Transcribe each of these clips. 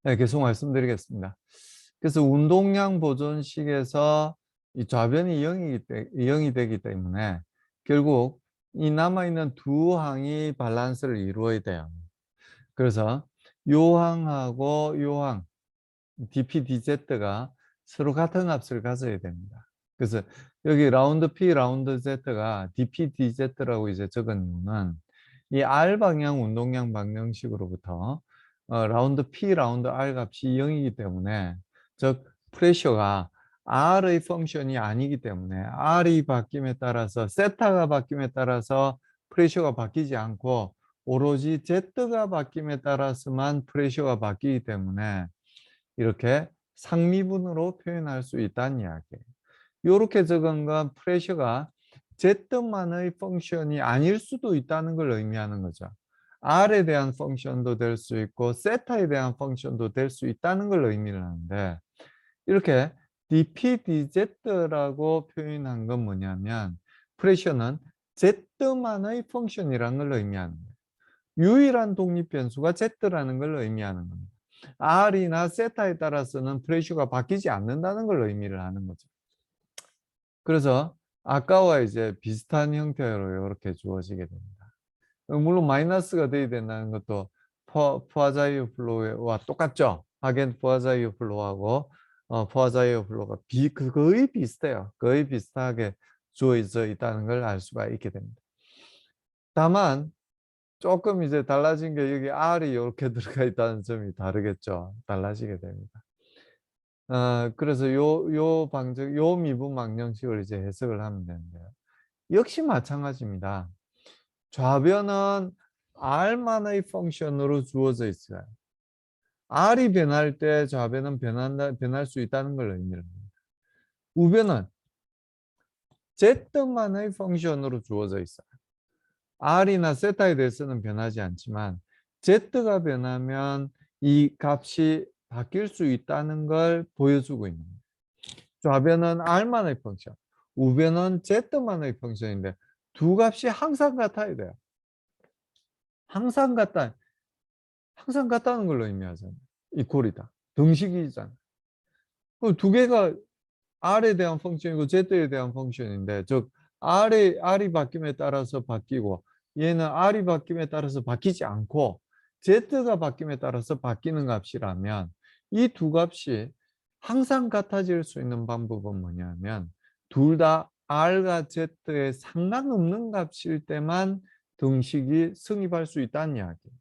네, 계속 말씀드리겠습니다. 그래서 운동량 보존식에서 이 좌변이 0이 되기 때문에 결국 이 남아있는 두 항이 밸런스를 이루어야 돼요. 그래서 요 항하고 요 항, dp, dz가 서로 같은 값을 가져야 됩니다. 그래서 여기 라운드 p, 라운드 z가 dp, dz라고 이제 적은 이유는 이 r 방향 운동량 방정식으로부터 라운드 p, 라운드 r 값이 0이기 때문에 즉 프레셔가 r의 펑션이 아니기 때문에 r이 바뀜에 따라서 세타가 바뀜에 따라서 프레셔가 바뀌지 않고 오로지 z가 바뀜에 따라서만 프레셔가 바뀌기 때문에 이렇게 상미분으로 표현할 수 있다는 이야기예요. 이렇게 적은 건 프레셔가 Z만의 펑션이 아닐 수도 있다는 걸 의미하는 거죠. R에 대한 펑션도 될 수 있고 세타에 대한 펑션도 될 수 있다는 걸 의미를 하는데 이렇게 dp, dz라고 표현한 건 뭐냐면 프레셔는 Z만의 펑션이라는 걸 의미하는 거예요. 유일한 독립 변수가 Z라는 걸 의미하는 겁니다. R이나 세타에 따라서는 프레셔가 바뀌지 않는다는 걸 의미를 하는 거죠. 그래서 아까와 이제 비슷한 형태로 이렇게 주어지게 됩니다. 물론 마이너스가 돼야 된다는 것도 포아자이어 플로우와 똑같죠. 하겐 포아자이어 플로우하고 포아자이어 플로우가 거의 비슷해요. 거의 비슷하게 주어져 있다는 걸 알 수가 있게 됩니다. 다만 조금 이제 달라진 게 여기 R이 이렇게 들어가 있다는 점이 다르겠죠. 달라지게 됩니다. 그래서 요 미분 방정식을 이제 해석을 하면 되는데요. 역시 마찬가지입니다. 좌변은 R만의 펑션으로 주어져 있어요. R이 변할 때 좌변은 변할 수 있다는 걸 의미를 합니다. 우변은 Z만의 펑션으로 주어져 있어요. R이나 세타에 대해서는 변하지 않지만 Z가 변하면 이 값이 바뀔 수 있다는 걸 보여주고 있는 거예요. 좌변은 R만의 펑션, 우변은 Z만의 펑션인데 두 값이 항상 같아야 돼요. 항상 같다는 걸로 의미하잖아요. 이퀄이다. 등식이잖아요. 그럼 두 개가 R에 대한 펑션이고 Z에 대한 펑션인데 즉 R이 바뀜에 따라서 바뀌고 얘는 R이 바뀜에 따라서 바뀌지 않고 Z가 바뀜에 따라서 바뀌는 값이라면 이 두 값이 항상 같아질 수 있는 방법은 뭐냐면 둘 다 R과 Z에 상관없는 값일 때만 등식이 성립할 수 있다는 이야기예요.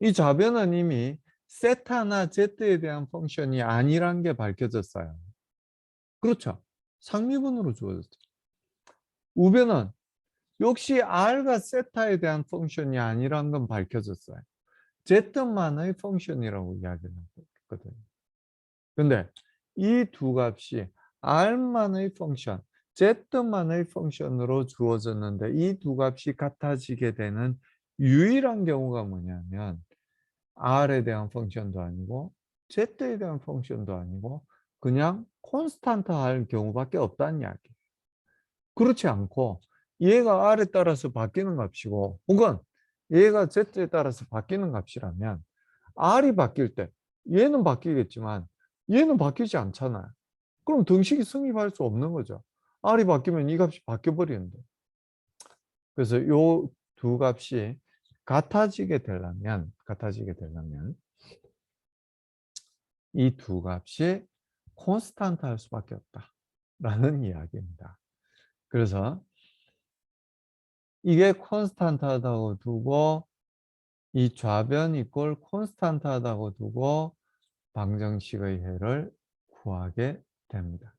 이 좌변은 이미 세타나 Z에 대한 펑션이 아니란 게 밝혀졌어요. 그렇죠. 상미분으로 주어졌죠. 우변은 역시 R과 세타에 대한 펑션이 아니란 건 밝혀졌어요. Z만의 펑션이라고 이야기를 하고 있거든요. 근데 이 두 값이 R만의 펑션, Z만의 펑션으로 주어졌는데 이 두 값이 같아지게 되는 유일한 경우가 뭐냐면 R에 대한 펑션도 아니고 Z에 대한 펑션도 아니고 그냥 콘스탄트 할 경우밖에 없다는 이야기. 그렇지 않고 얘가 R에 따라서 바뀌는 값이고 혹은 얘가 Z에 따라서 바뀌는 값이라면 R이 바뀔 때 얘는 바뀌겠지만 얘는 바뀌지 않잖아요. 그럼 등식이 성립할 수 없는 거죠. R이 바뀌면 이 값이 바뀌어버리는데. 그래서 요 두 값이 같아지게 되려면 이 두 값이 콘스탄트 할 수밖에 없다라는 이야기입니다. 그래서 이게 콘스탄트하다고 두고 이 좌변 이꼴 콘스탄트하다고 두고 방정식의 해를 구하게 됩니다.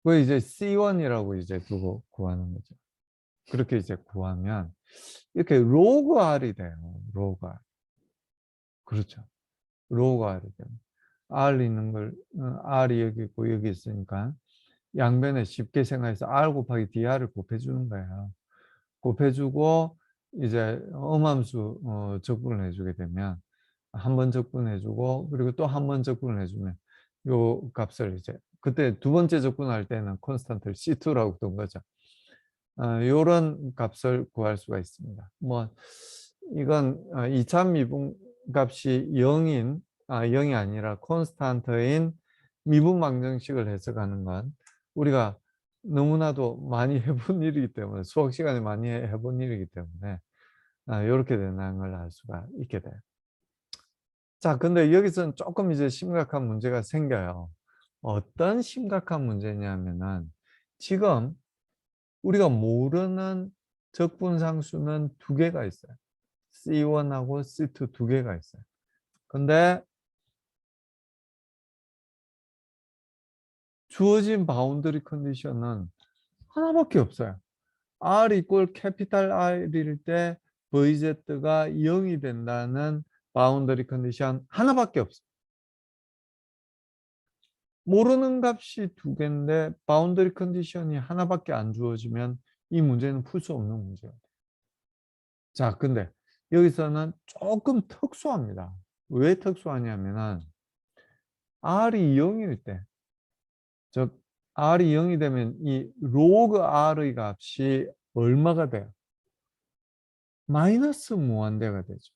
그 이제 C1이라고 이제 두고 구하는 거죠. 그렇게 이제 구하면 이렇게 로그 R이 돼요. 로그 R. 그렇죠. 로그 R이 돼요. R 있는 걸 R이 여기 있고 여기 있으니까 양변에 쉽게 생각해서 R 곱하기 DR을 곱해주는 거예요. 곱해주고 이제 음함수 적분을 해주게 되면 한 번 적분해주고 그리고 또 한 번 적분을 해주면 요 값을 이제 그때 두 번째 적분할 때는 콘스탄트를 C2라고 둔 거죠. 요런 값을 구할 수가 있습니다. 뭐 이건 2차 미분 값이 0이 아니라 콘스탄트인 미분 방정식을 해석하는 건 우리가 너무나도 많이 해본 일이기 때문에, 수학 시간에 많이 해본 일이기 때문에 이렇게 된다는 걸 알 수가 있게 돼요. 자, 근데 여기서는 조금 이제 심각한 문제가 생겨요. 어떤 심각한 문제냐면은 지금 우리가 모르는 적분상수는 두 개가 있어요. C1하고 C2 두 개가 있어요. 근데 주어진 바운더리 컨디션은 하나밖에 없어요. R 이꼴 캐피탈 R일 때 VZ가 0이 된다는 바운더리 컨디션 하나밖에 없어요. 모르는 값이 두 개인데 바운더리 컨디션이 하나밖에 안 주어지면 이 문제는 풀 수 없는 문제예요. 자, 근데 여기서는 조금 특수합니다. 왜 특수하냐면은 R이 0일 때, 즉 R이 0이 되면 이 로그 R의 값이 얼마가 돼요? 마이너스 무한대가 되죠.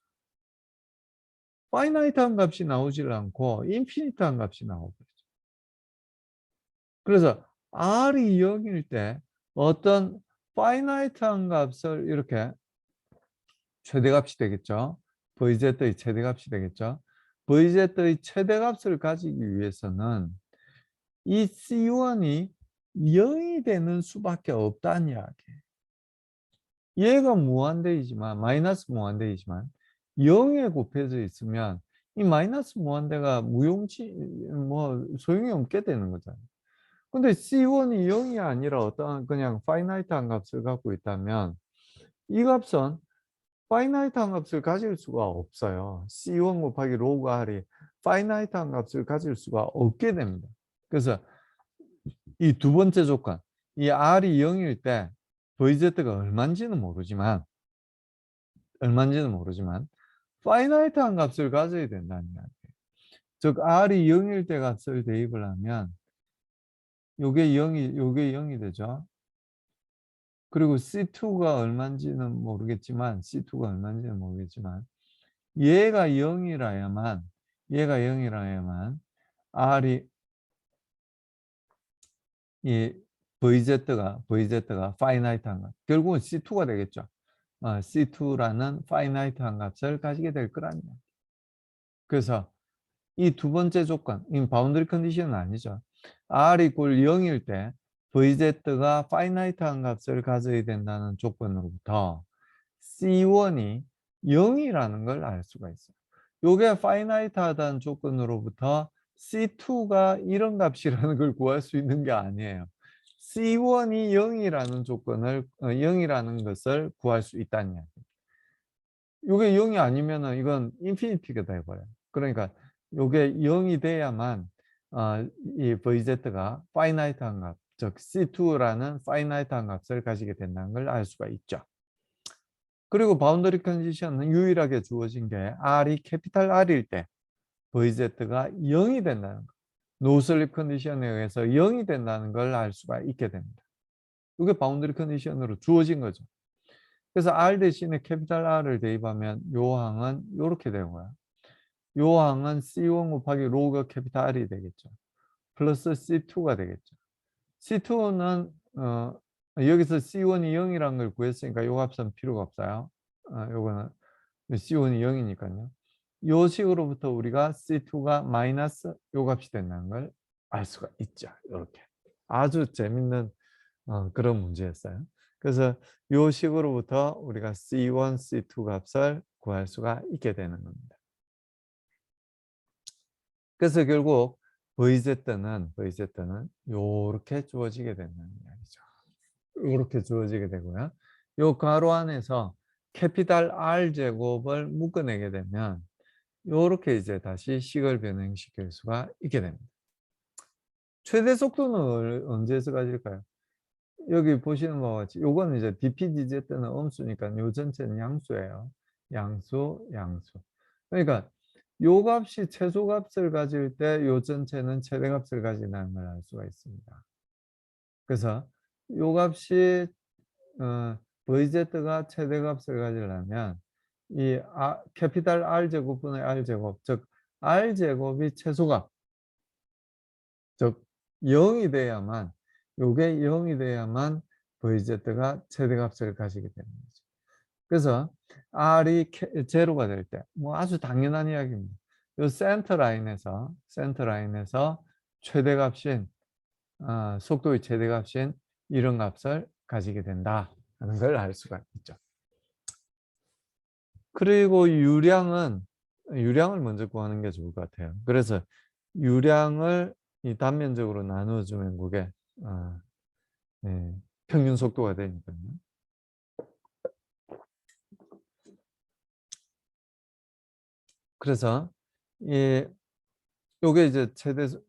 파이나이트한 값이 나오질 않고 인피니트한 값이 나오거든요. 그래서 R이 0일 때 어떤 파이나이트한 값을 이렇게 최대값이 되겠죠. VZ의 최대값이 되겠죠. VZ의 최대값을 가지기 위해서는 이 C1이 0이 되는 수밖에 없다는 이야기예요. 얘가 무한대이지만, 마이너스 무한대이지만 0에 곱해져 있으면 이 마이너스 무한대가 소용이 없게 되는 거잖아요. 근데 C1이 0이 아니라 어떤 그냥 파이나이트한 값을 갖고 있다면 이 값은 파이나이트한 값을 가질 수가 없어요. C1 곱하기 로그 R이 파이나이트한 값을 가질 수가 없게 됩니다. 그래서 이 두 번째 조건, 이 R이 0일 때 VZ가 얼마인지는 모르지만 파이나이트한 값을 가져야 된다는 이야기예요. 즉 R이 0일 때 값을 대입을 하면 요게 0이 되죠. 그리고 C2가 얼마인지는 모르겠지만 얘가 0이라야만 R이 이 VZ가 파이나이트한 값. 결국은 C2가 되겠죠. C2라는 파이나이트한 값을 가지게 될 거라는 거예요. 그래서 이 두 번째 조건, 이 바운더리 컨디션은 아니죠. R 이꼴 0일 때 VZ가 파이나이트한 값을 가져야 된다는 조건으로부터 C1이 0이라는 걸 알 수가 있어요. 요게 파이나이트하다는 조건으로부터 C2가 이런 값이라는 걸 구할 수 있는 게 아니에요. C1이 0이라는 것을 구할 수 있다는 이야기예요. 요게 0이 아니면은 이건 인피니티가 돼버려요. 그러니까 요게 0이 돼야만 이 VZ가 파이나이트한 값, 즉 C2라는 파이나이트한 값을 가지게 된다는 걸 알 수가 있죠. 그리고 바운더리 컨디션은 유일하게 주어진 게 R이 캐피탈 R일 때 VZ가 0이 된다는 거. 노슬립 컨디션에 의해서 0이 된다는 걸 알 수가 있게 됩니다. 이게 바운더리 컨디션으로 주어진 거죠. 그래서 R 대신에 캐피탈 R을 대입하면 요 항은 이렇게 되고요. 요 항은 C1 곱하기 로그 캐피탈 R이 되겠죠. 플러스 C2가 되겠죠. C2는 여기서 C1이 0이라는 걸 구했으니까 요 값은 필요가 없어요. 요거는 C1이 0이니까요. 요 식으로부터 우리가 C2가 마이너스 요 값이 된다는 걸 알 수가 있죠. 이렇게. 아주 재밌는 그런 문제였어요. 그래서 요 식으로부터 우리가 C1, C2 값을 구할 수가 있게 되는 겁니다. 그래서 결국 VZ는 요렇게 주어지게 된다는 이야기죠. 요렇게 주어지게 되고요. 요 괄호 안에서 캐피탈 R 제곱을 묶어내게 되면 요렇게 이제 다시 식을 변형시킬 수가 있게 됩니다. 최대 속도는 언제에서 가질까요? 여기 보시는 바와 같이 요거는 이제 dpdz는 음수니까 요 전체는 양수예요. 양수. 그러니까 요 값이 최소값을 가질 때 요 전체는 최대값을 가진다는 걸 알 수가 있습니다. 그래서 요 값이 VZ가 최대값을 가지려면 캐피탈 R 제곱분의 R 제곱, 즉 R 제곱이 최소값, 즉 0이 돼야만, 요게 0이 돼야만 VZ가 최대값을 가지게 되는 거죠. 그래서 R이 제로가 될 때, 뭐 아주 당연한 이야기입니다. 요 센터 라인에서 최대값인, 속도의 최대값인 이런 값을 가지게 된다 하는 걸 알 수가 있죠. 그리고 유량을 먼저 구하는 게 좋을 것 같아요. 그래서 유량을 이 단면적으로 나누어주면 그게 네, 평균 속도가 되니까요. 그래서 요게 이제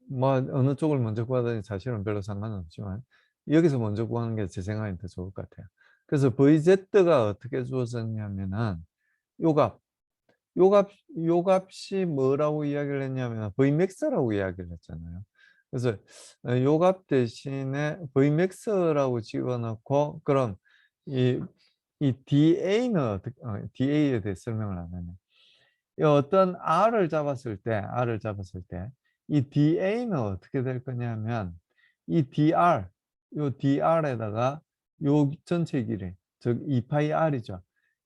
뭐 어느 쪽을 먼저 구하든지 사실은 별로 상관은 없지만 여기서 먼저 구하는 게 제 생각엔 더 좋을 것 같아요. 그래서 VZ가 어떻게 주어졌냐면은 요 값, 요 값이 뭐라고 이야기를 했냐면 Vmax라고 이야기를 했잖아요. 그래서 요 값 대신에 Vmax라고 집어넣고, 그럼 이 DA는 DA에 대해 설명을 안 하네. 어떤 R을 잡았을 때 이 DA는 어떻게 될 거냐면 이 요 DR에다가 요 전체 길이, 즉 2파이 R이죠.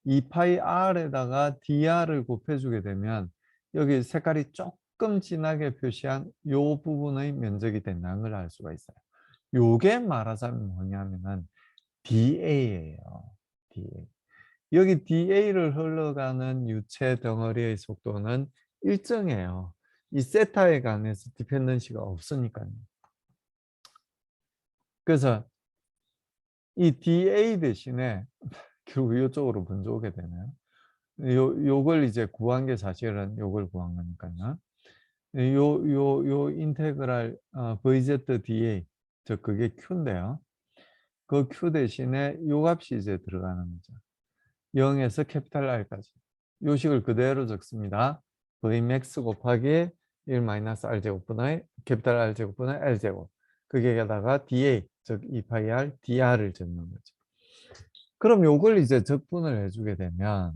2파이 R에다가 DR을 곱해주게 되면 여기 색깔이 조금 진하게 표시한 요 부분의 면적이 된다는 걸 알 수가 있어요. 요게 말하자면 뭐냐면은 DA예요. DA. 여기 DA를 흘러가는 유체 덩어리의 속도는 일정해요. 이 세타에 관해서 디펜던시가 없으니까요. 그래서 이 DA 대신에 결국 이쪽으로 먼저 오게 되네요. 요걸 이제 구한 게 사실은 요걸 구한 거니까요. 요 인테그랄 VZDA, 즉 그게 Q인데요. 그 Q 대신에 요 값이 이제 들어가는 거죠. 0에서 캐피탈 R까지. 요 식을 그대로 적습니다. Vmax 곱하기 1-R 제곱분의 캐피탈 R 제곱분의 L 제곱. 그게다가 DA, 즉 2파이 R, DR을 적는 거죠. 그럼 요걸 이제 적분을 해주게 되면,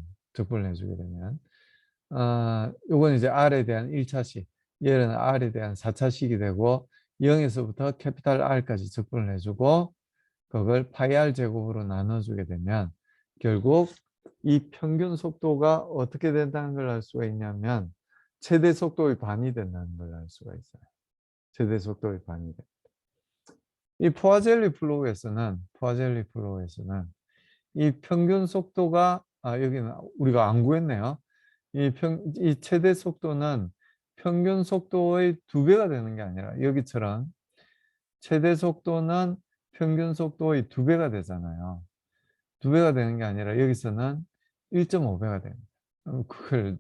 요건 이제 R에 대한 1차식, 얘는 R에 대한 4차식이 되고, 0에서부터 캐피탈 R까지 적분을 해주고, 그걸 파이 R 제곱으로 나눠주게 되면, 결국 이 평균 속도가 어떻게 된다는 걸 알 수가 있냐면, 최대 속도의 반이 된다는 걸 알 수가 있어요. 최대 속도의 반이 됩니다. 이 포아젤리 플로우에서는 이 평균 속도가, 여기는 우리가 안 구했네요. 이 최대 속도는 평균 속도의 2배가 되는 게 아니라, 여기처럼 최대 속도는 평균 속도의 2배가 되잖아요. 2배가 되는 게 아니라 여기서는 1.5배가 됩니다. 그걸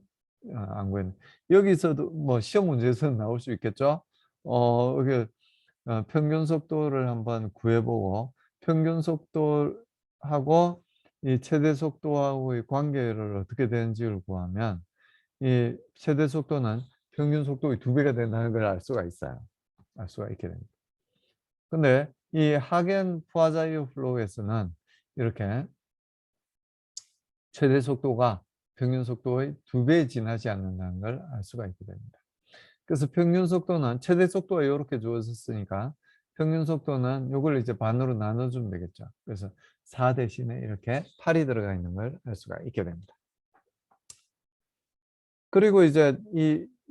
안 구했네. 여기서도 뭐 시험 문제에서는 나올 수 있겠죠. 이게 평균 속도를 한번 구해보고, 평균 속도하고 이 최대 속도하고의 관계를 어떻게 되는지를 구하면 이 최대 속도는 평균 속도의 2배가 된다는 걸 알 수가 있어요. 알 수가 있게 됩니다. 근데 이 하겐 포아자이어 플로우에서는 이렇게 최대 속도가 평균 속도의 2배 지나지 않는다는 걸 알 수가 있게 됩니다. 그래서 평균 속도는 최대 속도가 이렇게 주어졌으니까 평균 속도는 이걸 이제 반으로 나눠주면 되겠죠. 그래서 4 대신에 이렇게 8이 들어가 있는 걸 알 수가 있게 됩니다. 그리고 이제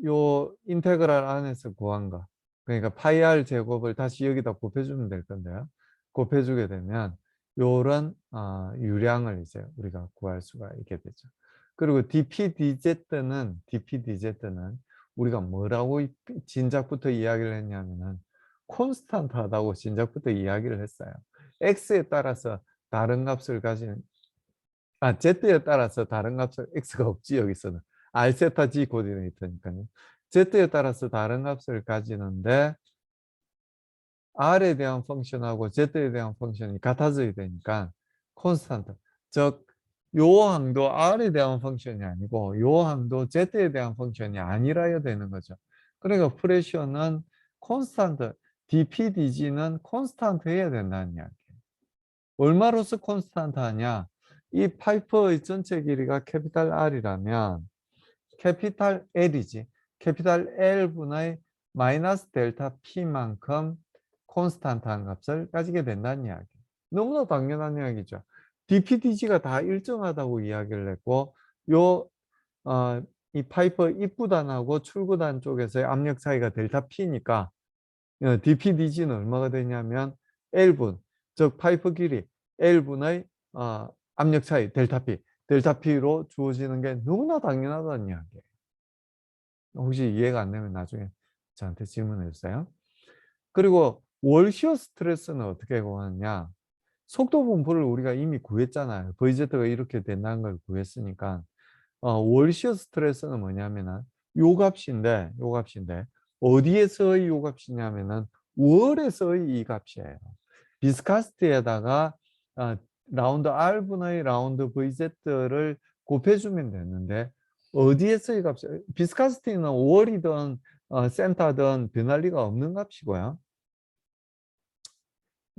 요 인테그랄 안에서 구한 거, 그러니까 파이 r 제곱을 다시 여기다 곱해주면 될 건데요. 곱해주게 되면 요런 유량을 이제 우리가 구할 수가 있게 되죠. 그리고 DPDZ는 우리가 뭐라고 진작부터 이야기를 했냐면은 콘스탄트하다고 진작부터 이야기를 했어요. X에 따라서 다른 값을 가진, Z에 따라서 다른 값을, X가 없지 여기서는. R세타 G 코디네이터니까요. Z에 따라서 다른 값을 가지는데 R에 대한 펑션하고 Z에 대한 펑션이 같아져야 되니까 콘스탄트, 즉 요 항도 R에 대한 펑션이 아니고 요 항도 Z에 대한 펑션이 아니라야 되는 거죠. 그러니까 프레셔는 콘스탄트, DPDG는 콘스탄트 해야 된다는 이야기예요. 얼마로서 콘스탄트 하냐? 이 파이프의 전체 길이가 캐피탈 R이라면 캐피탈 L이지. 캐피탈 L분의 마이너스 델타 P만큼 콘스탄트한 값을 가지게 된다는 이야기. 너무나 당연한 이야기죠. DPDG가 다 일정하다고 이야기를 했고, 요, 이 파이프 입구단하고 출구단 쪽에서의 압력 차이가 델타 P니까 DPDG는 얼마가 되냐면 L분, 즉 파이프 길이 L분의 압력 차이 델타 P, 델타 P로 주어지는 게 너무나 당연하다는 이야기예요. 혹시 이해가 안 되면 나중에 저한테 질문해 주세요. 그리고 월시어 스트레스는 어떻게 구하느냐? 속도 분포를 우리가 이미 구했잖아요. Vz가 이렇게 된다는 걸 구했으니까 월시어 스트레스는 뭐냐면은 요 값인데 어디에서의 요 값이냐면은 월에서의 이 값이에요. 비스카스티에다가 라운드 R분의 라운드 VZ를 곱해주면 되는데 어디에서의 값이 비스카스티는 월이든 센터든 변할 리가 없는 값이고요.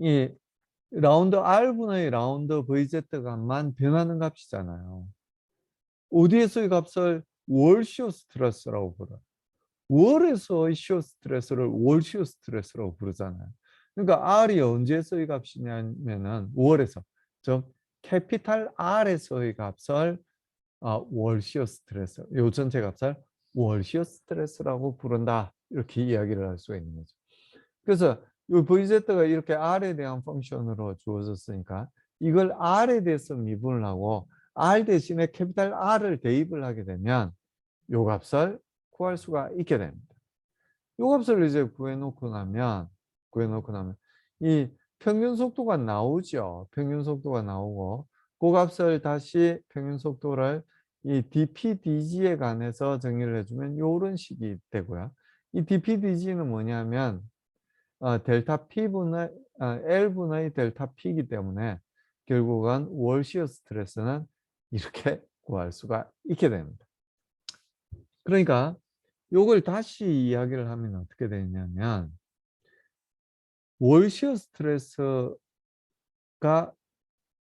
이 라운드 R분의 라운드 VZ 값만 변하는 값이잖아요. 어디에서의 값을 월 시어 스트레스라고 부르요. 월에서의 시어 스트레스를 월 시어 스트레스라고 부르잖아요. 그러니까 R이 언제서의 값이냐면은 월에서, 즉 캐피탈 R에서의 값을 월 시어 스트레스, 요 전체 값을 월 시어 스트레스라고 부른다. 이렇게 이야기를 할 수가 있는 거죠. 그래서 이 VZ가 이렇게 R에 대한 펑션으로 주어졌으니까 이걸 R에 대해서 미분을 하고 R 대신에 캐피탈 R을 대입을 하게 되면 요 값을 구할 수가 있게 됩니다. 요 값을 이제 구해놓고 나면 이 평균 속도가 나오죠. 평균 속도가 나오고 그 값을 다시 평균 속도를 이 dPdg에 관해서 정의를 해주면 요런 식이 되고요. 이 dPdg는 뭐냐면 델타 P분의 L분의 델타 P이기 때문에 결국은 월 시어 스트레스는 이렇게 구할 수가 있게 됩니다. 그러니까 요걸 다시 이야기를 하면 어떻게 되냐면 월 시어 스트레스가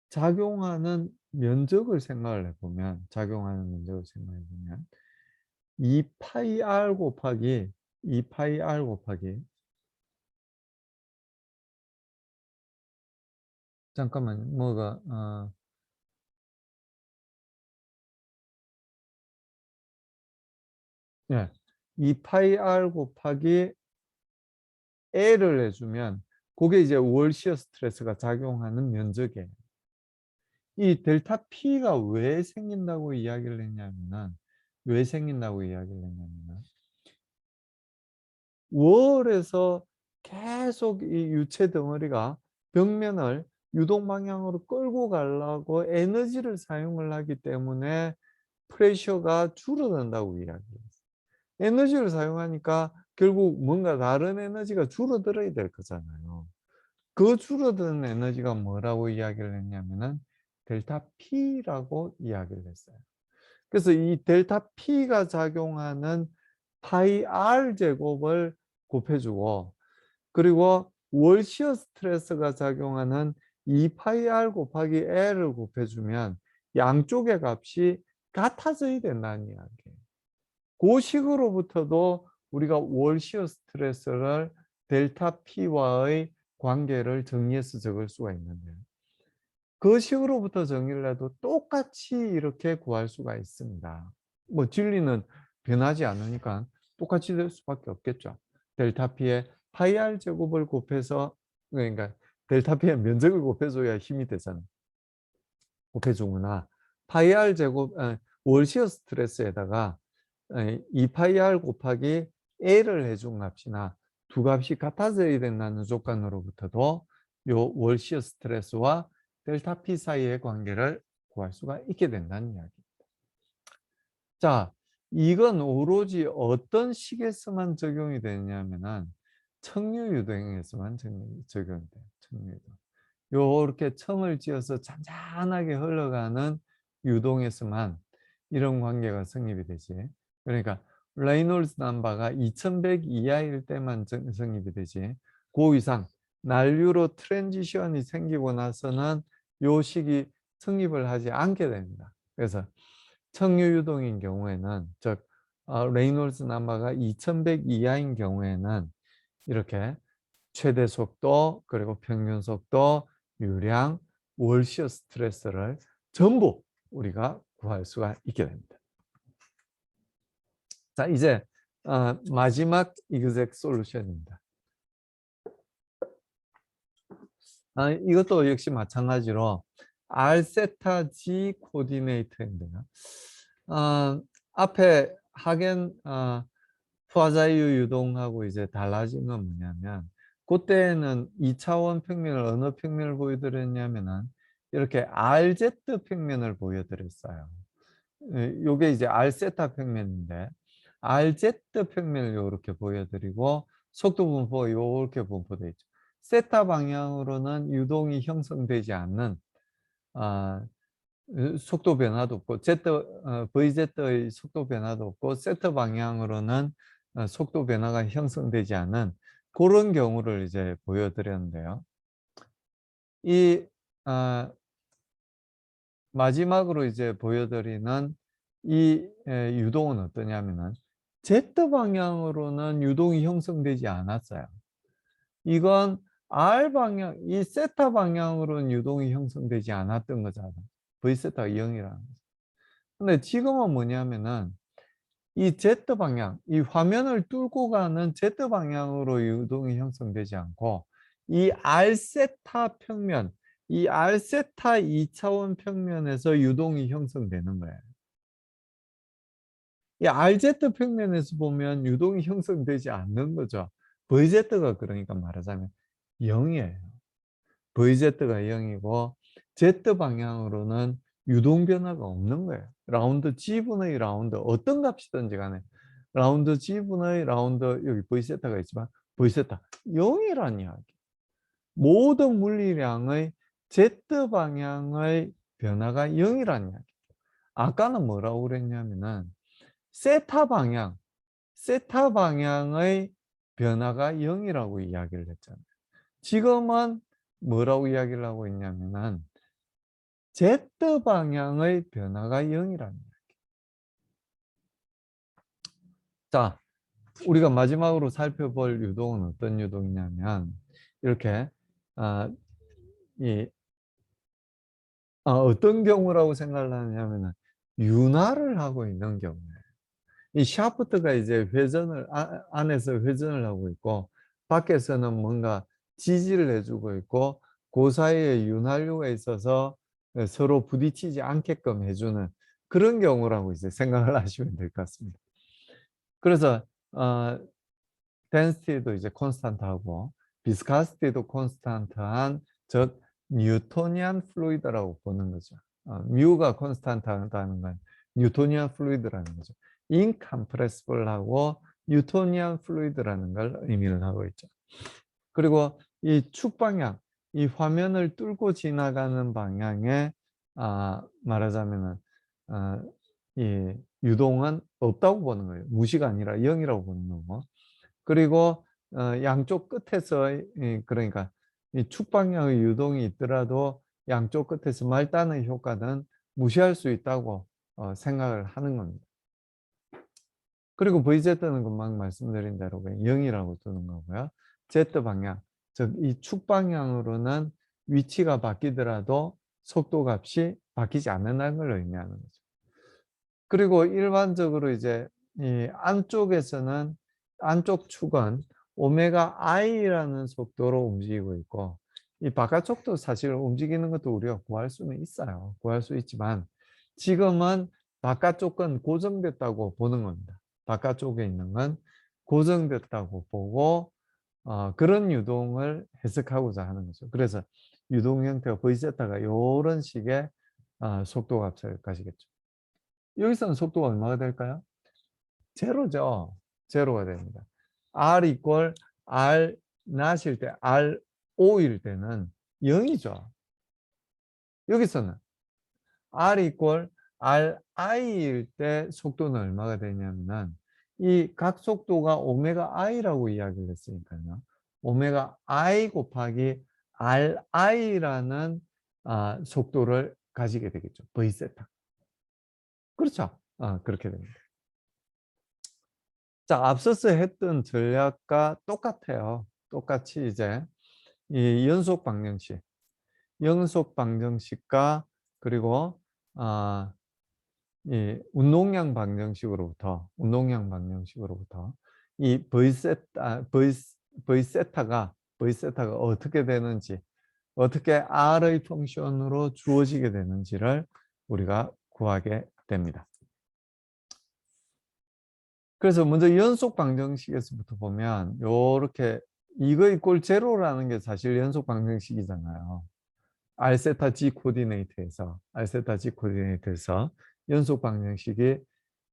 작용하는 면적을 생각을 해보면 2파이 R 곱하기 잠깐만 뭐가 예. 2파이 R 곱하기 L을 해주면 그게 이제 월 시어 스트레스가 작용하는 면적이에요. 이 델타 P가 왜 생긴다고 이야기를 했냐면은 월에서 계속 이 유체 덩어리가 벽면을 유동 방향으로 끌고 가려고 에너지를 사용을 하기 때문에 프레셔가 줄어든다고 이야기했어요. 에너지를 사용하니까 결국 뭔가 다른 에너지가 줄어들어야 될 거잖아요. 그 줄어드는 에너지가 뭐라고 이야기를 했냐면은 델타 P라고 이야기를 했어요. 그래서 이 델타 P가 작용하는 파이 R 제곱을 곱해주고 그리고 월 시어 스트레스가 작용하는 2파이 R 곱하기 L을 곱해주면 양쪽의 값이 같아져야 된다는 이야기예요. 그 식으로부터도 우리가 월 시어 스트레스를 델타 P와의 관계를 정리해서 적을 수가 있는데요. 그 식으로부터 정의를 해도 똑같이 이렇게 구할 수가 있습니다. 뭐 진리는 변하지 않으니까 똑같이 될 수밖에 없겠죠. 델타 P의 파이 R 제곱을 곱해서 그러니까 델타 P의 면적을 곱해줘야 힘이 되잖아요. 곱해주거나 파이 R 제곱 월 시어 스트레스에다가 2파이 R 곱하기 A를 해준 값이나 두 값이 같아져야 된다는 조건으로부터도 요 월 시어 스트레스와 델타 P 사이의 관계를 구할 수가 있게 된다는 이야기입니다. 자, 이건 오로지 어떤 식에서만 적용이 되냐면은 청류 유동에서만 적용이 돼요. 청류 유동. 요렇게 첨을 지어서 잔잔하게 흘러가는 유동에서만 이런 관계가 성립이 되지. 그러니까 레이놀즈 넘버가 2100 이하일 때만 성립이 되지. 그 이상 난류로 트랜지션이 생기고 나서는 요 식이 성립을 하지 않게 됩니다. 그래서 청유 유동인 경우에는, 즉 레이놀즈 넘버가 2100 이하인 경우에는 이렇게 최대 속도, 그리고 평균 속도, 유량, 월시어 스트레스를 전부 우리가 구할 수가 있게 됩니다. 자, 이제 마지막 exact 솔루션입니다. 이것도 역시 마찬가지로 R 세타 G 코디네이터인데요. 앞에 하겐 푸아자이유 유동하고 이제 달라진 건 뭐냐면, 그때는 2차원 평면을 어느 평면을 보여드렸냐면은 이렇게 RZ 평면을 보여드렸어요. 요게 이제 R 세타 평면인데, RZ 평면을 이렇게 보여드리고 속도 분포가 이렇게 분포되어 있죠. 세타 방향으로는 유동이 형성되지 않는 속도 변화도 없고, VZ의 속도 변화도 없고, 세타 방향으로는 속도 변화가 형성되지 않은 그런 경우를 이제 보여드렸는데요. 이 마지막으로 이제 보여드리는 이 유동은 어떠냐면은 Z 방향으로는 유동이 형성되지 않았어요. 이건 R 방향, 이 세타 방향으로는 유동이 형성되지 않았던 거잖아요. V세타가 0이라는 거죠. 근데 지금은 뭐냐면은 이 Z 방향, 이 화면을 뚫고 가는 Z 방향으로 유동이 형성되지 않고, 이 R 세타 평면, 이 R 세타 2차원 평면에서 유동이 형성되는 거예요. 이 RZ 평면에서 보면 유동이 형성되지 않는 거죠. VZ가 그러니까 말하자면 0이에요. VZ가 0이고 Z 방향으로는 유동 변화가 없는 거예요. 라운드 G분의 라운드 어떤 값이든지 간에 라운드 G분의 라운드, 여기 V세타가 있지만 V세타 0이라는 이야기. 모든 물리량의 Z 방향의 변화가 0이라는 이야기. 아까는 뭐라고 그랬냐면은 세타 방향의 변화가 0이라고 이야기를 했잖아요. 지금은 뭐라고 이야기를 하고 있냐면은 Z 방향의 변화가 0이라는 거예요. 자, 우리가 마지막으로 살펴볼 유동은 어떤 유동이냐면 이렇게 어떤 경우라고 생각을 하냐면은 윤활을 하고 있는 경우예요. 이 샤프트가 이제 안에서 회전을 하고 있고 밖에서는 뭔가 지지를 해주고 있고 그 사이에 윤활유가 있어서 서로 부딪히지 않게끔 해주는 그런 경우라고 이제 생각을 하시면 될 것 같습니다. 그래서 density도 이제 콘스탄트하고 viscosity도 콘스탄트한, 즉 뉴토니안 플루이드라고 보는 거죠. 뮤가 콘스탄트하다는 건 뉴토니안 플루이드라는 거죠. 인컴프레시블하고 뉴토니안 플루이드라는 걸 의미를 하고 있죠. 그리고 이 축 방향, 이 화면을 뚫고 지나가는 방향에 말하자면은 이 유동은 없다고 보는 거예요. 무시가 아니라 0이라고 보는 거고. 그리고 양쪽 끝에서 그러니까 이 축 방향의 유동이 있더라도 양쪽 끝에서 말단의 효과는 무시할 수 있다고 생각을 하는 겁니다. 그리고 VZ는 금방 말씀드린 대로 0이라고 두는 거고요. Z 방향, 즉 이 축 방향으로는 위치가 바뀌더라도 속도 값이 바뀌지 않는다는 걸 의미하는 거죠. 그리고 일반적으로 이제 이 안쪽 축은 오메가 i라는 속도로 움직이고 있고, 이 바깥쪽도 사실 움직이는 것도 우리가 구할 수는 있어요. 구할 수 있지만 지금은 바깥쪽은 고정됐다고 보는 겁니다. 바깥쪽에 있는 건 고정됐다고 보고 그런 유동을 해석하고자 하는 거죠. 그래서 유동 형태가 V세타가 이런 식의 속도 값을 가지겠죠. 여기서는 속도가 얼마가 될까요? 제로죠. 제로가 됩니다. R 이퀄 R 낮일 때, R 5일 때는 0이죠. 여기서는 R 이퀄 R I일 때 속도는 얼마가 되냐면은 이 각 속도가 오메가 I라고 이야기를 했으니까요. 오메가 I 곱하기 RI라는 속도를 가지게 되겠죠. V세타. 그렇죠. 그렇게 됩니다. 자, 앞서서 했던 전략과 똑같아요. 똑같이 이제 이 연속 방정식과 그리고 이 운동량 방정식으로부터 이 V세타가 어떻게 되는지, 어떻게 R의 펑션으로 주어지게 되는지를 우리가 구하게 됩니다. 그래서 먼저 연속 방정식에서부터 보면 요렇게 이거 이꼴 제로라는 게 사실 연속 방정식이잖아요. 알세타 G 코디네이트에서 연속 방정식이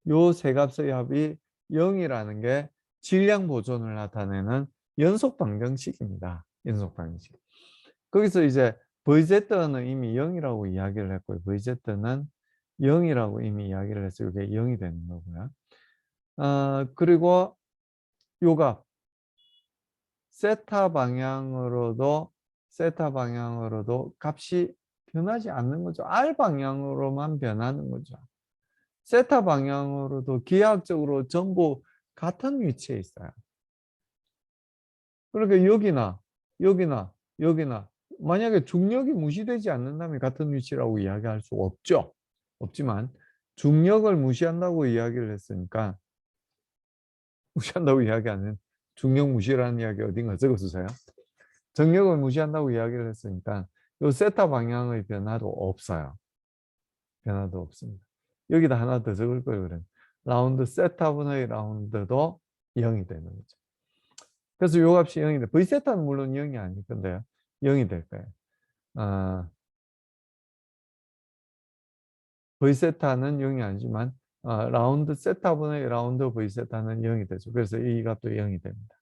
요 세 값의 합이 0이라는 게 질량 보존을 나타내는 연속 방정식입니다. 연속 방정식. 거기서 이제 VZ는 이미 0이라고 이야기를 했고요. VZ는 0이라고 이미 이야기를 했어요. 이게 0이 되는 거고요. 그리고 요 값, 세타 방향으로도 값이 변하지 않는 거죠. R 방향으로만 변하는 거죠. 세타 방향으로도 기하학적으로 전부 같은 위치에 있어요. 그러니까 여기나 만약에 중력이 무시되지 않는다면 같은 위치라고 이야기할 수 없죠. 없지만 중력을 무시한다고 이야기를 했으니까 무시한다고 이야기하는 중력 무시라는 이야기 어딘가 적어주세요. 정력을 무시한다고 이야기를 했으니까 요 세타 방향의 변화도 없어요. 변화도 없습니다. 여기다 하나 더 적을 거예요. 그래. 라운드 세타분의 라운드도 0이 되는 거죠. 그래서 요 값이 0이 돼. V세타는 물론 0이 아닐 건데요. 0이 될 거예요. V세타는 0이 아니지만 라운드 세타분의 라운드 V세타는 0이 되죠. 그래서 이 값도 0이 됩니다.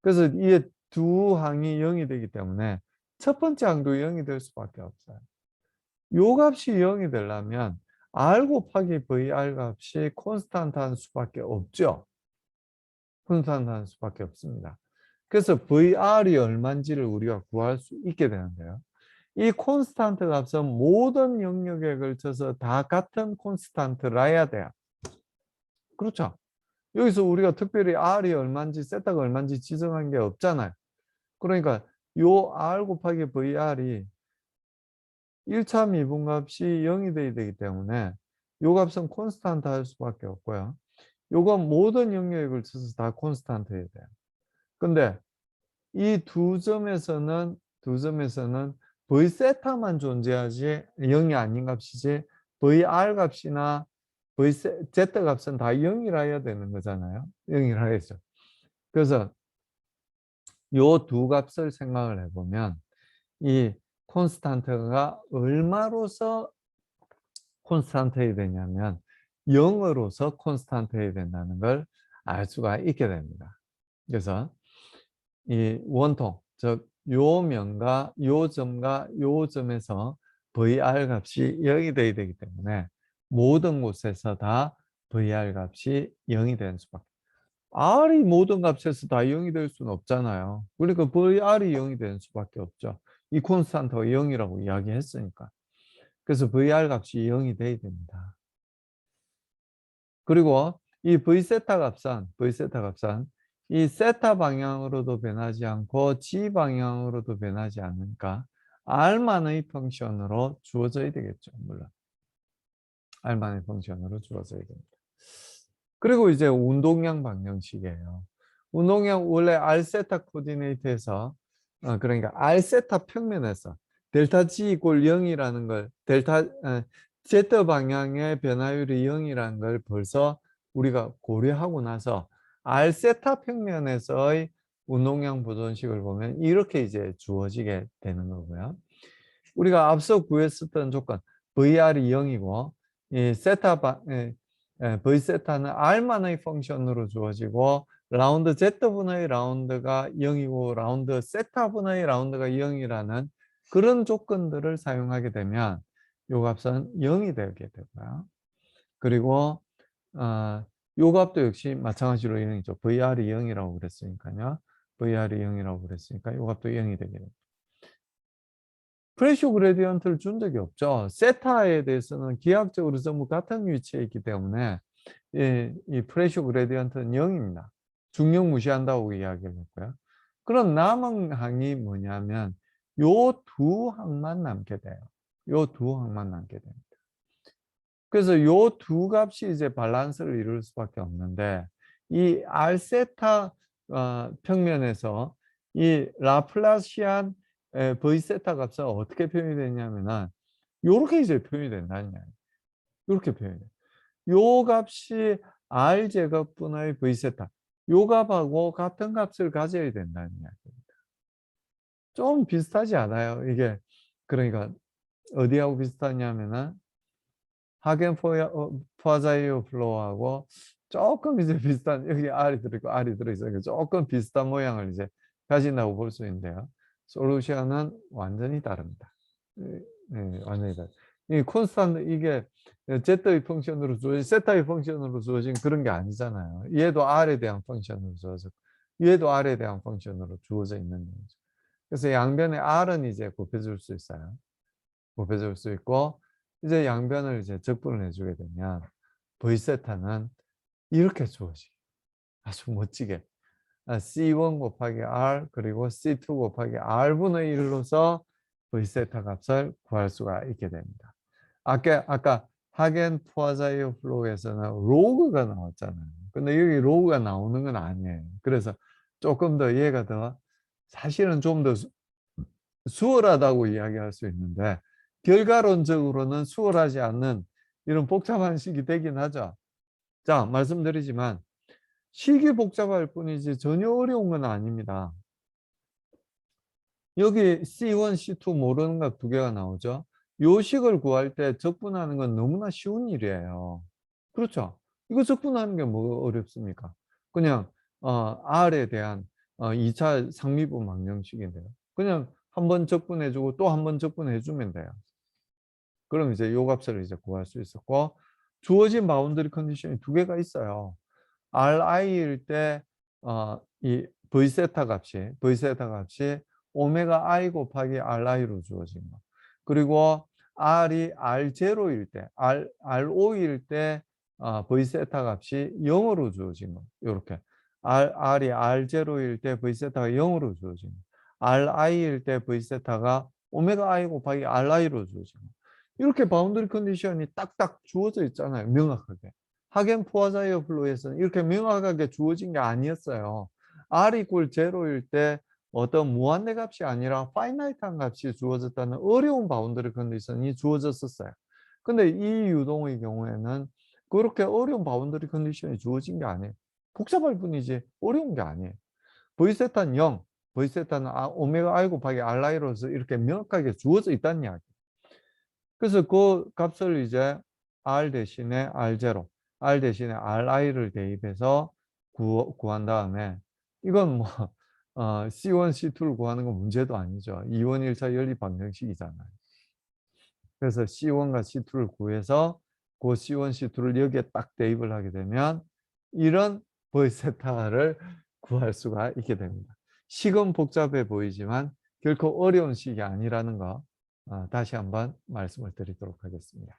그래서 이 두 항이 0이 되기 때문에 첫 번째 항도 0이 될 수밖에 없어요. 요 값이 0이 되려면 R 곱하기 VR 값이 콘스탄트한 수밖에 없죠. 콘스탄트한 수밖에 없습니다. 그래서 VR이 얼마인지를 우리가 구할 수 있게 되는데요. 이 콘스탄트 값은 모든 영역에 걸쳐서 다 같은 콘스탄트라야 돼요. 그렇죠? 여기서 우리가 특별히 R이 얼마인지 세타가 얼마인지 지정한 게 없잖아요. 그러니까 요 R 곱하기 VR이 1차 미분값이 0이 돼야 되기 때문에 요 값은 콘스탄트 할 수밖에 없고요. 요건 모든 영역에 걸쳐서 다 콘스탄트 해야 돼요. 근데 이 두 점에서는 V세타만 존재하지 0이 아닌 값이지 VR 값이나 Z 값은 다 0이라 해야 되는 거잖아요. 0이라 해야죠. 그래서 요 두 값을 생각을 해보면 이 콘스탄트가 얼마로서 콘스탄트해야 되냐면 0으로서 콘스탄트해야 된다는 걸 알 수가 있게 됩니다. 그래서 이 원통, 즉 요 면과 요 점과 요 점에서 VR 값이 0이 돼야 되기 때문에 모든 곳에서 다 VR 값이 0이 되는 수밖에. R이 모든 값에서 다 0이 될 수는 없잖아요. 그러니까 VR이 0이 되는 수밖에 없죠. 이 콘스탄트가 0이라고 이야기했으니까. 그래서 VR 값이 0이 돼야 됩니다. 그리고 이 V세타 값은 이 세타 방향으로도 변하지 않고 G 방향으로도 변하지 않으니까 R만의 펑션으로 주어져야 되겠죠. 물론. R만의 펑션으로 주어져야 됩니다. 그리고 이제 운동량 방정식이에요. 운동량 원래 R세타 코디네이트에서 그러니까 R세타 평면에서 델타 G 이꼴 0이라는 걸 Z 방향의 변화율이 0이라는 걸 벌써 우리가 고려하고 나서 R세타 평면에서의 운동량 보존식을 보면 이렇게 이제 주어지게 되는 거고요. 우리가 앞서 구했었던 조건 VR이 0이고 이 V세타는 R만의 펑션으로 주어지고 라운드 Z분의 라운드가 0이고 라운드 세타분의 라운드가 0이라는 그런 조건들을 사용하게 되면 요 값은 0이 되게 되고요. 그리고 요 값도 역시 마찬가지로 0이죠. VR이 0이라고 그랬으니까요. VR이 0이라고 그랬으니까 요 값도 0이 되게 됩니다. 프레셔 그레디언트를 준 적이 없죠. 세타에 대해서는 기하학적으로 전부 같은 위치에 있기 때문에 이 프레셔 그레디언트는 0입니다. 중력 무시한다고 이야기를 했고요. 그럼 남은 항이 뭐냐면 요 두 항만 남게 돼요. 요 두 항만 남게 됩니다. 그래서 요 두 값이 이제 밸런스를 이룰 수밖에 없는데 이 R세타 평면에서 이 라플라시안 V 세타 값은 어떻게 표현이 되냐면은 요렇게 이제 표현이 된다는 이야기예요. 요렇게 표현이 돼요. 요 값이 R 제곱분의 V 세타. 요 값하고 같은 값을 가져야 된다는 이야기입니다. 좀 비슷하지 않아요? 이게 그러니까 어디하고 비슷하냐면은 하겐 포아자이어 플로우하고 조금 이제 비슷한 여기 R이 들어있고 R이 들어있어요. 조금 비슷한 모양을 이제 가진다고 볼 수 있는데요. 솔루션은 완전히 다릅니다. 완전히 다릅니다. 이 콘스탄트 이게 Z의 펑션으로 주어진 세타의 펑션으로 주어진 그런 게 아니잖아요. 얘도 R에 대한 펑션으로 주어져 얘도 R에 대한 펑션으로 주어져 있는 거죠. 그래서 양변에 R은 이제 곱해줄 수 있어요. 곱해줄 수 있고 이제 양변을 이제 적분을 해주게 되면 V세타는 이렇게 주어지. 아주 멋지게 C1 곱하기 R 그리고 C2 곱하기 R분의 1로서 V세타 값을 구할 수가 있게 됩니다. 아까 하겐 포아자이어 플로우에서는 로그가 나왔잖아요. 근데 여기 로그가 나오는 건 아니에요. 그래서 조금 더 얘가 더 사실은 좀 더 수월하다고 이야기할 수 있는데 결과론적으로는 수월하지 않는 이런 복잡한 식이 되긴 하죠. 자, 말씀드리지만 식이 복잡할 뿐이지 전혀 어려운 건 아닙니다. 여기 C1, C2 모르는 것 두 개가 나오죠. 요 식을 구할 때 적분하는 건 너무나 쉬운 일이에요. 그렇죠? 이거 적분하는 게 뭐 어렵습니까? 그냥 R에 대한 2차 상미분 방정식인데요. 그냥 한 번 적분해주고 또 한 번 적분해주면 돼요. 그럼 이제 요 값을 이제 구할 수 있었고 주어진 바운더리 컨디션이 두 개가 있어요. Ri일 때 이 V세타 값이 오메가 I 곱하기 Ri로 주어진 거. 그리고 R이 R0일 때, R5일 때 V세타 값이 0으로 주어진 거. 요렇게. R이 R0일 때 V세타가 0으로 주어진 거. Ri일 때 V세타가 오메가 I 곱하기 Ri로 주어진 거. 이렇게 바운더리 컨디션이 딱딱 주어져 있잖아요. 명확하게. 하겐 포아자이어 플로우에서는 이렇게 명확하게 주어진 게 아니었어요. R 이퀄 제로일 때 어떤 무한대 값이 아니라 파이나이트한 값이 주어졌다는 어려운 바운더리 컨디션이 주어졌었어요. 근데 이 유동의 경우에는 그렇게 어려운 바운더리 컨디션이 주어진 게 아니에요. 복잡할 뿐이지 어려운 게 아니에요. V세타는 0, V세타는 오메가 I 곱하기 Ri로서 이렇게 명확하게 주어져 있다는 이야기. 그래서 그 값을 이제 R 대신에 R0, R 대신에 RI를 대입해서 구한 다음에 이건 뭐 C1, C2를 구하는 건 문제도 아니죠. 2원 1차 연립 방정식이잖아요. 그래서 C1과 C2를 구해서 그 C1, C2를 여기에 딱 대입을 하게 되면 이런 보이세타를 구할 수가 있게 됩니다. 식은 복잡해 보이지만 결코 어려운 식이 아니라는 거 다시 한번 말씀을 드리도록 하겠습니다.